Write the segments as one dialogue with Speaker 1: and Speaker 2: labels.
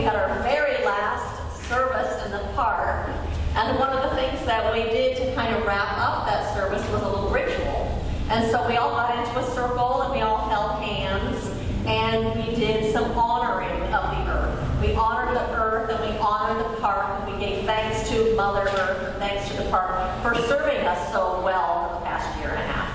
Speaker 1: we had our very last service in the park, and one of the things that we did to kind of wrap up that service was a little ritual. And so we all got into a circle and we all held hands, and we did some honoring of the earth. We honored the earth and we honored the park, and we gave thanks to Mother Earth and thanks to the park for serving us so well for the past year and a half.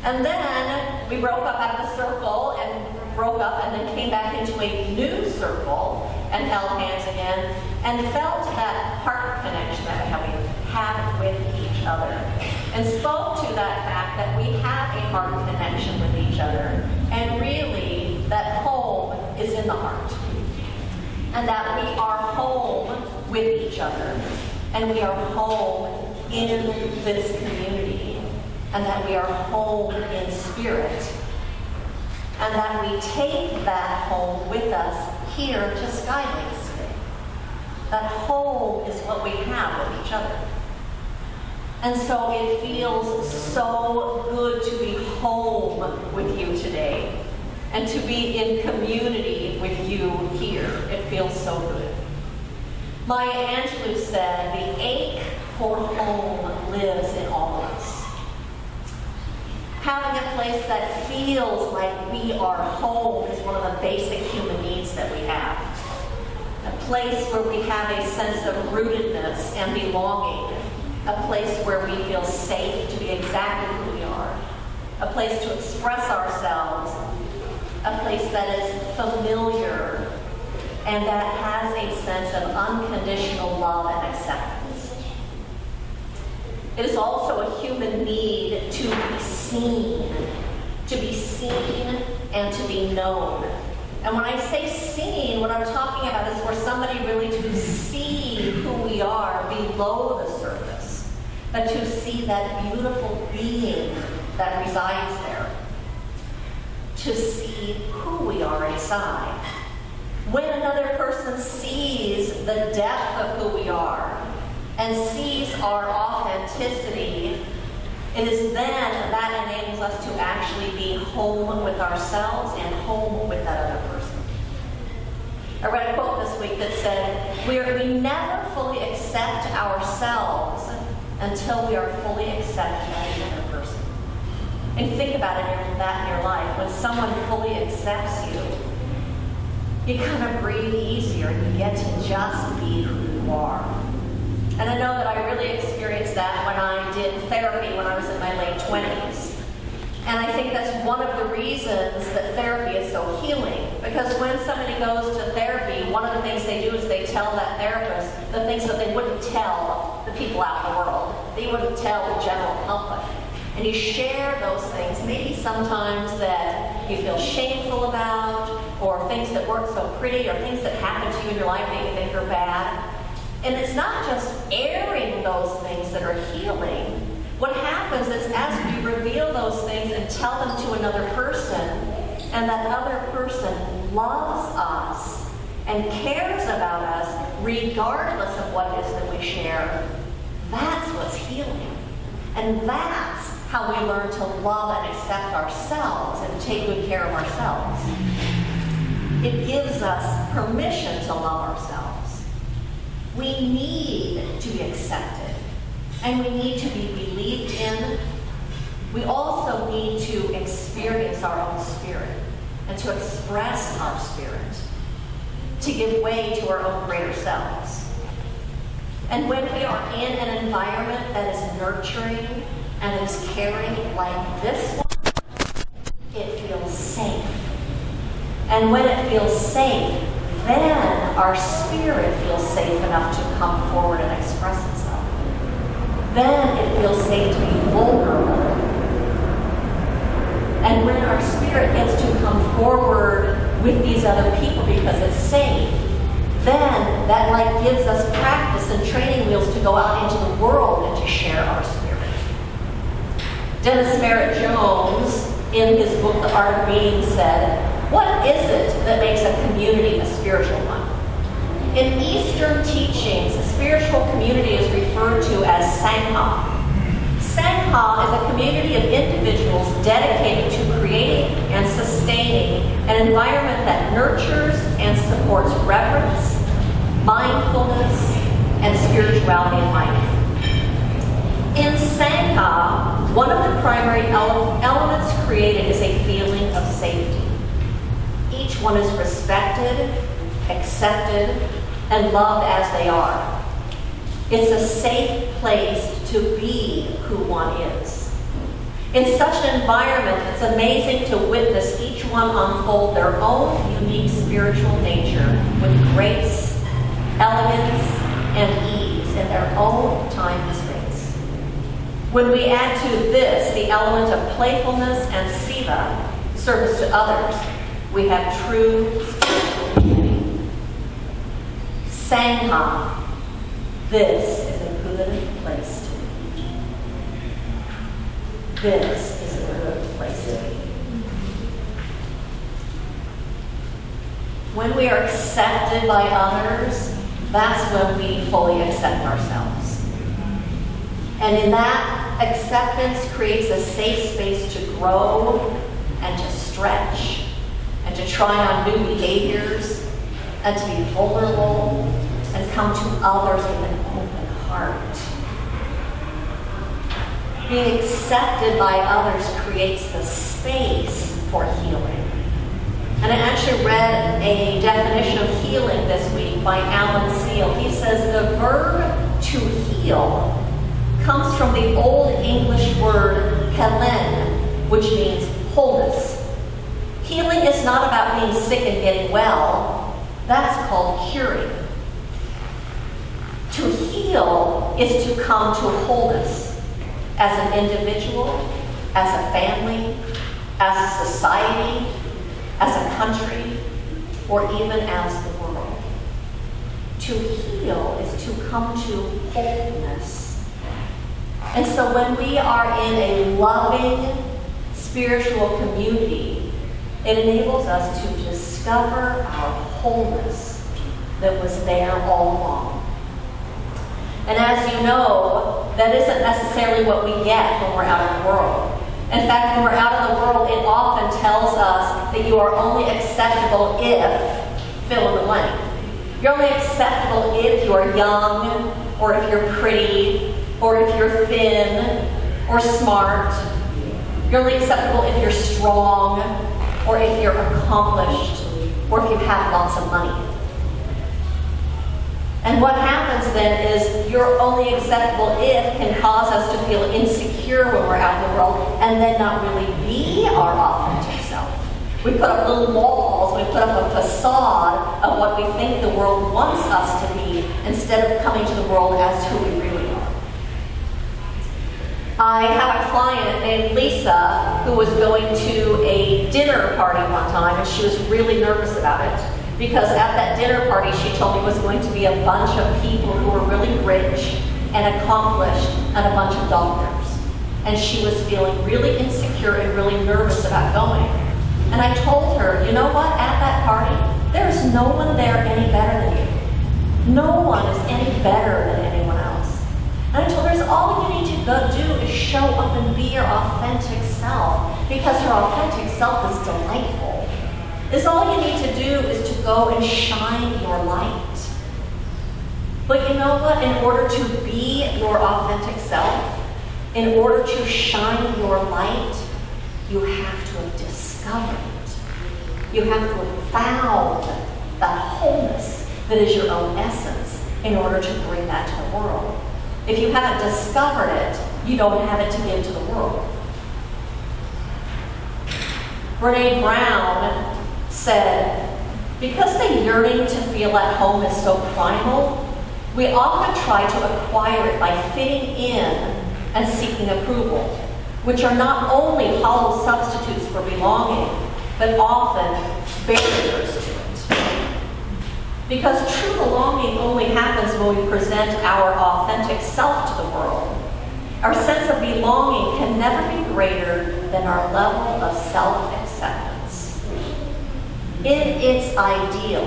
Speaker 1: And then we broke up out of the circle and then came back into a new circle and held hands again and felt that heart connection that we have with each other, and spoke to that fact that we have a heart connection with each other, and really that home is in the heart, and that we are home with each other, and we are home in this community, and that we are home in spirit, and that we take that home with us here to Skylinks today. That home is what we have with each other. And so it feels so good to be home with you today, and to be in community with you here. It feels so good. Maya Angelou said, the ache for home lives in all of us. Having a place that feels like we are home is one of the basic human needs that we have. A place where we have a sense of rootedness and belonging. A place where we feel safe to be exactly who we are. A place to express ourselves. A place that is familiar and that has a sense of unconditional love and acceptance. It is also a human need to be seen and to be known. And when I say seen, what I'm talking about is for somebody really to see who we are below the surface, but to see that beautiful being that resides there, to see who we are inside. When another person sees the depth of who we are and sees our authenticity, it is then that enables us to actually be home with ourselves and home with that other person. I read a quote this week that said, we never fully accept ourselves until we are fully accepted by another person. And think about that in your life. When someone fully accepts you, you kind of breathe easier. You get to just be who you are. And I know that I really experienced that when I did therapy when I was in my late 20s. And I think that's one of the reasons that therapy is so healing. Because when somebody goes to therapy, one of the things they do is they tell that therapist the things that they wouldn't tell the people out in the world. They wouldn't tell the general public. And you share those things, maybe sometimes that you feel shameful about, or things that weren't so pretty, or things that happened to you in your life that you think are bad. And it's not just airing those things that are healing. What happens is as we reveal those things and tell them to another person, and that other person loves us and cares about us regardless of what it is that we share, that's what's healing. And that's how we learn to love and accept ourselves and take good care of ourselves. It gives us permission to love ourselves. We need to be accepted, and we need to be believed in. We also need to experience our own spirit and to express our spirit, to give way to our own greater selves. And when we are in an environment that is nurturing and is caring like this one, it feels safe. And when it feels safe, then our spirit feels safe enough to come forward and express itself. Then it feels safe to be vulnerable. And when our spirit gets to come forward with these other people because it's safe, then that gives us practice and training wheels to go out into the world and to share our spirit. Dennis Merritt Jones, in his book, The Art of Being, said, "What is it that makes a community a spiritual one?" In Eastern teachings, a spiritual community is referred to as Sangha. Sangha is a community of individuals dedicated to creating and sustaining an environment that nurtures and supports reverence, mindfulness, and spirituality in life. In Sangha, one of the primary elements created is a feeling of safety. Each one is respected, accepted, and loved as they are. It's a safe place to be who one is. In such an environment, it's amazing to witness each one unfold their own unique spiritual nature with grace, elegance, and ease in their own time and space. When we add to this the element of playfulness and seva, service to others, we have true spiritual unity. Sangha. This is a good place to be. This is a good place to be. When we are accepted by others, that's when we fully accept ourselves. And in that, acceptance creates a safe space to grow and to stretch and to try on new behaviors and to be vulnerable and come to others with an open heart. Being accepted by others creates the space for healing. And I actually read a definition of healing this week by Alan Seale. He says the verb to heal comes from the Old English word helen, which means wholeness. Healing is not about being sick and getting well. That's called curing. To heal is to come to wholeness as an individual, as a family, as a society, as a country, or even as the world. To heal is to come to wholeness. And so when we are in a loving spiritual community, it enables us to discover our wholeness that was there all along. And as you know, that isn't necessarily what we get when we're out in the world. In fact, when we're out in the world, it often tells us that you are only acceptable if, fill in the blank. You're only acceptable if you are young, or if you're pretty, or if you're thin, or smart. You're only acceptable if you're strong, or if you're accomplished, or if you have lots of money. And what happens then is you're only acceptable if can cause us to feel insecure when we're out in the world and then not really be our authentic self. We put up little walls, we put up a facade of what we think the world wants us to be instead of coming to the world as who we really are. I have a client named Lisa who was going to a dinner party one time and she was really nervous about it. Because at that dinner party, she told me was going to be a bunch of people who were really rich and accomplished and a bunch of doctors. And she was feeling really insecure and really nervous about going. And I told her, you know what, at that party, there is no one there any better than you. No one is any better than anyone else. And I told her, all you need to go do is show up and be your authentic self, because her authentic self is delightful. Is all you need to do is to go and shine your light. But you know what? In order to be your authentic self, in order to shine your light, you have to have discovered it. You have to have found that wholeness that is your own essence in order to bring that to the world. If you haven't discovered it, you don't have it to give to the world. Brene Brown said, because the yearning to feel at home is so primal, we often try to acquire it by fitting in and seeking approval, which are not only hollow substitutes for belonging, but often barriers to it. Because true belonging only happens when we present our authentic self to the world. Our sense of belonging can never be greater than our level of self-acceptance. In its ideal,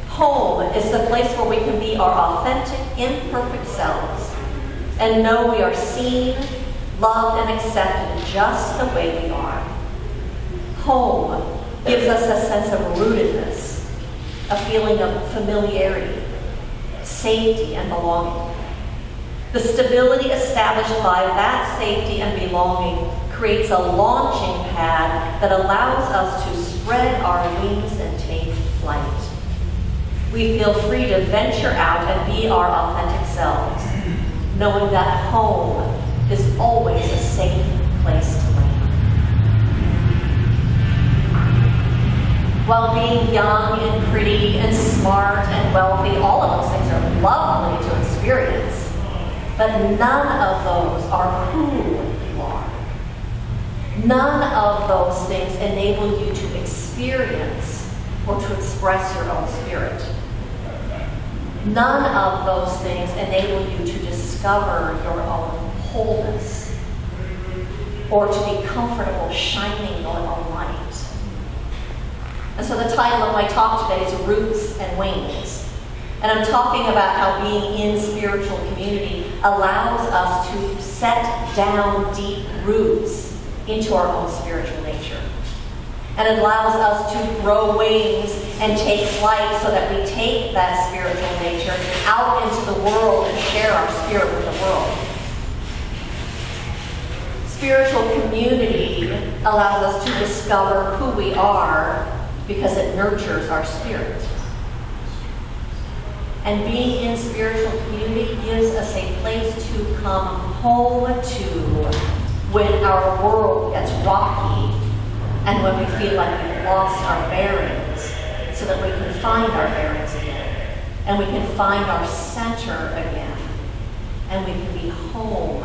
Speaker 1: home is the place where we can be our authentic, imperfect selves and know we are seen, loved and accepted just the way we are. Home gives us a sense of rootedness, a feeling of familiarity, safety, and belonging. The stability established by that safety and belonging creates a launching pad that allows us to spread our wings and take flight. We feel free to venture out and be our authentic selves, knowing that home is always a safe place to land. While being young and pretty and smart and wealthy, all of those things are lovely to experience, but none of those are who you are. None of those things enable you to experience or to express your own spirit. None of those things enable you to discover your own wholeness or to be comfortable shining your own light. And so the title of my talk today is Roots and Wings. And I'm talking about how being in spiritual community allows us to set down deep roots into our own spiritual nature. And it allows us to grow wings and take flight so that we take that spiritual nature out into the world and share our spirit with the world. Spiritual community allows us to discover who we are because it nurtures our spirit. And being in spiritual community gives us a place to come home to when our world gets rocky and when we feel like we've lost our bearings, so that we can find our bearings again, and we can find our center again, and we can be home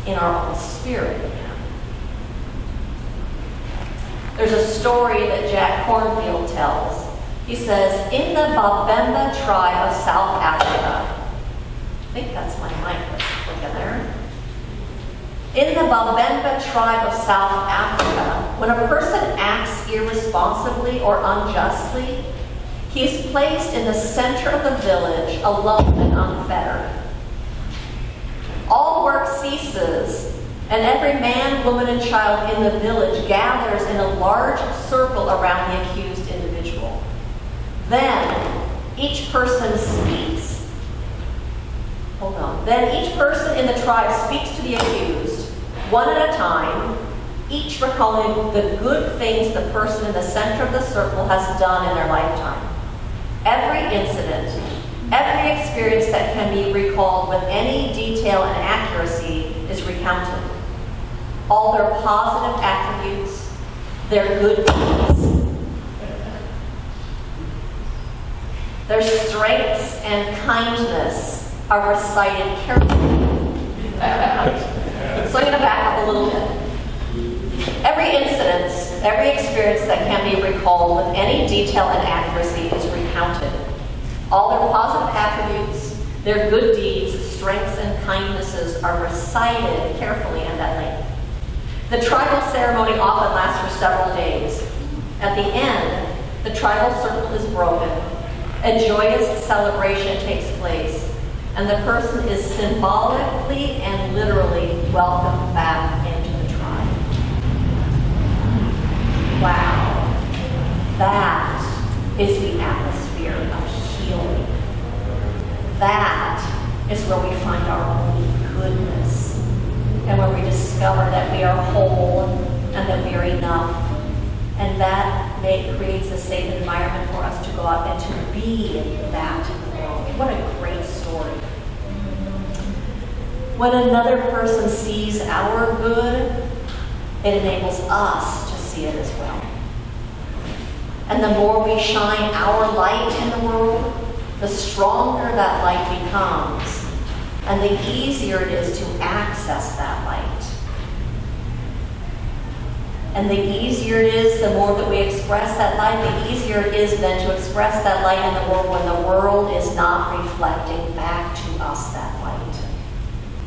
Speaker 1: in our own spirit again. There's a story that Jack Cornfield tells. He says, in the Babemba tribe of South Africa, I think that's my mic that's clicking there. In the Babemba tribe of South Africa, when a person acts irresponsibly or unjustly, he is placed in the center of the village, alone and unfettered. All work ceases, and every man, woman, and child in the village gathers in a large circle around the accused individual. Then each person speaks. Then each person in the tribe speaks to the accused, one at a time, each recalling the good things the person in the center of the circle has done in their lifetime. Every incident, every experience that can be recalled with any detail and accuracy is recounted. All their positive attributes, their good deeds, their strengths and kindness are recited carefully. So I'm going to back up a little bit. Every incident, every experience that can be recalled with any detail and accuracy is recounted. All their positive attributes, their good deeds, strengths, and kindnesses are recited carefully and at length. The tribal ceremony often lasts for several days. At the end, the tribal circle is broken. A joyous celebration takes place, and the person is symbolically and literally welcomed back into the tribe. Wow. That is the atmosphere of healing. That is where we find our own goodness, and where we discover that we are whole and that we are enough. And that creates a safe environment for us to go out and to be that in the world. What a great story. When another person sees our good, it enables us to see it as well. And the more we shine our light in the world, the stronger that light becomes, and the easier it is to access that light. And the easier it is, the more that we express that light, the easier it is then to express that light in the world when the world is not reflecting back to us that light.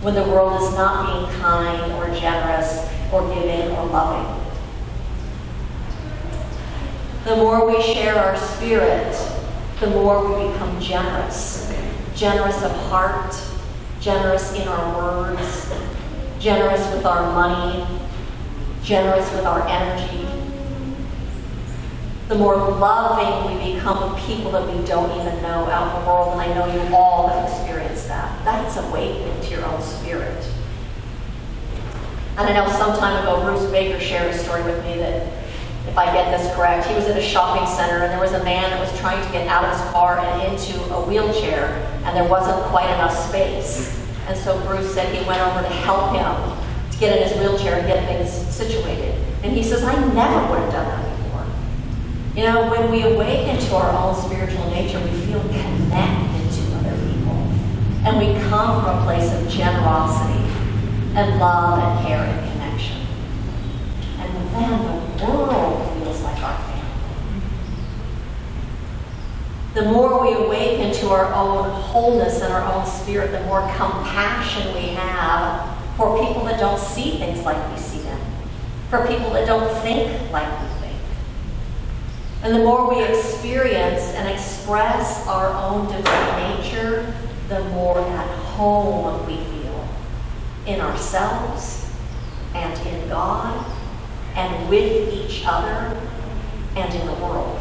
Speaker 1: When the world is not being kind or generous or giving or loving. The more we share our spirit, the more we become generous. Generous of heart, generous in our words, generous with our money, generous with our energy, the more loving we become with people that we don't even know out in the world. And I know you all have experienced that. That's awakening to your own spirit. And I know some time ago, Bruce Baker shared a story with me that, if I get this correct, he was at a shopping center and there was a man that was trying to get out of his car and into a wheelchair, and there wasn't quite enough space. And so Bruce said he went over to help him to get in his wheelchair and get things situated. And he says, I never would have done that before. You know, when we awaken to our own spiritual nature, we feel connected to other people. And we come from a place of generosity and love and care and connection. And then the world feels like our family. The more we awaken to our own wholeness and our own spirit, the more compassion we have for people that don't see things like we see them, for people that don't think like we think. And the more we experience and express our own divine nature, the more at home we feel in ourselves and in God and with each other and in the world.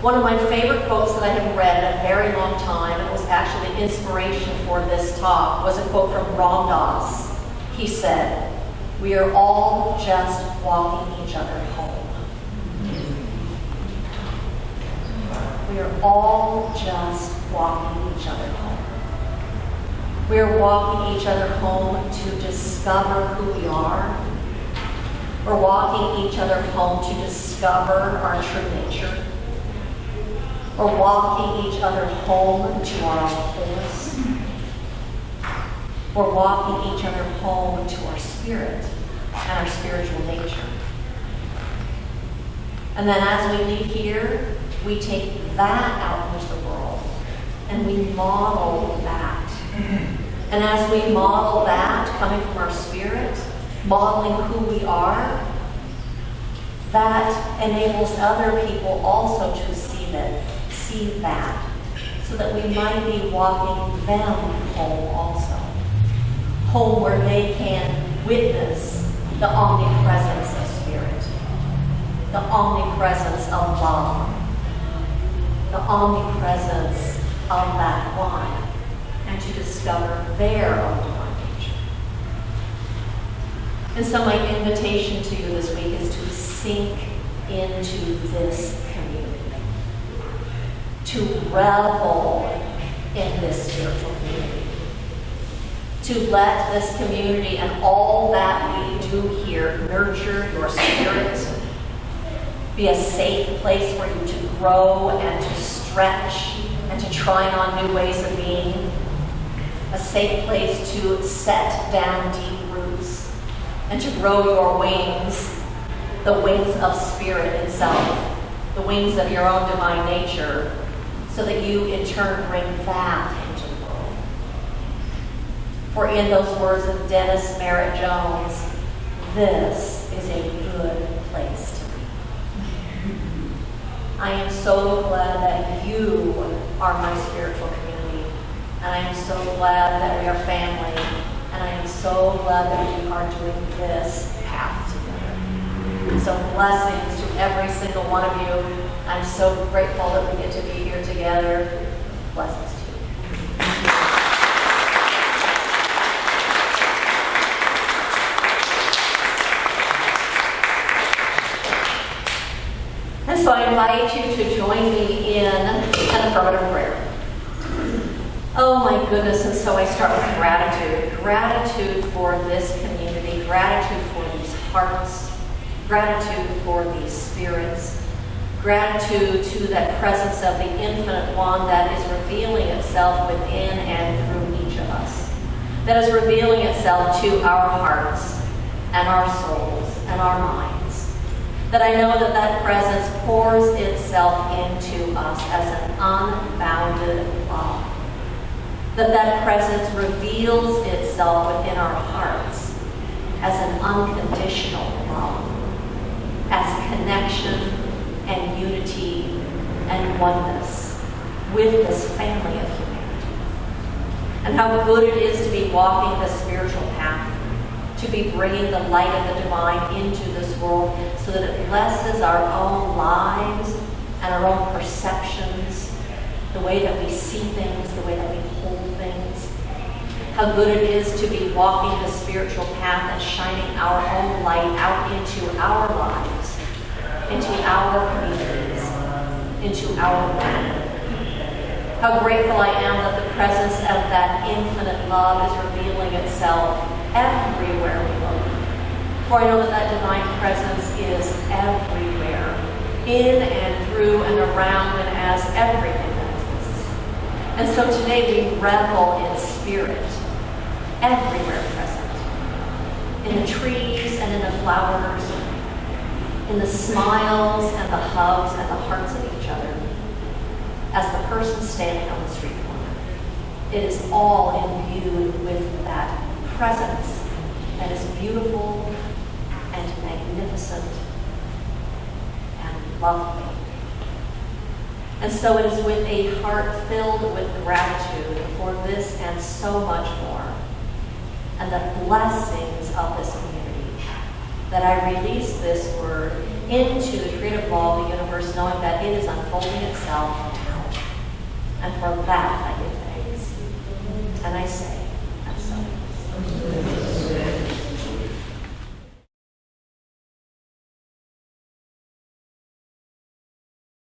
Speaker 1: One of my favorite quotes that I have read in a very long time, and it was actually inspiration for this talk, was a quote from Ram Dass. He said, "We are all just walking each other home." We are all just walking each other home. We are walking each other home to discover who we are. We're walking each other home to discover our true nature. We're walking each other home to our wholeness. We're walking each other home to our spirit and our spiritual nature. And then as we leave here, we take that out into the world and we model that. And as we model that coming from our spirit, modeling who we are, that enables other people also to see that, so that we might be walking them home also. Home where they can witness the omnipresence of spirit, the omnipresence of love, the omnipresence of that one, and to discover their own divine nature. And so my invitation to you this week is to sink into this community, to revel in this spiritual community, to let this community and all that we do here nurture your spirit, be a safe place for you to grow and to stretch and to try on new ways of being, a safe place to set down deep roots and to grow your wings, the wings of spirit itself, the wings of your own divine nature, so that you in turn bring that into the world. For in those words of Dennis Merritt Jones, this is a good place to be. I am so glad that you are my spiritual community, and I am so glad that we are family, and I am so glad that we are doing this path together. So blessings to every single one of you. I'm so grateful that we get to be here together. Blessings to you. And so I invite you to join me in an affirmative prayer. Oh my goodness, and so I start with gratitude. Gratitude for this community, gratitude for these hearts, gratitude for these spirits, gratitude to that presence of the infinite one that is revealing itself within and through each of us, that is revealing itself to our hearts and our souls and our minds, that I know that that presence pours itself into us as an unbounded love, that that presence reveals itself within our hearts as an unconditional love, as connection and unity and oneness with this family of humanity. and how good it is to be walking the spiritual path, to be bringing the light of the divine into this world so that it blesses our own lives and our own perceptions, the way that we see things, the way that we hold things. How good it is to be walking the spiritual path and shining our own light out into our lives, into our communities, into our world. How grateful I am that the presence of that infinite love is revealing itself everywhere we look. For I know that that divine presence is everywhere, in and through and around and as everything that exists. And so today we revel in spirit, everywhere present, in the trees and in the flowers, in the smiles and the hugs and the hearts of each other, as the person standing on the street corner. It is all imbued with that presence that is beautiful and magnificent and lovely. And so it is with a heart filled with gratitude for this and so much more, and the blessings of this community, that I release this word into the creative law of the universe, knowing that it is unfolding itself now. And for that I give thanks. And I say,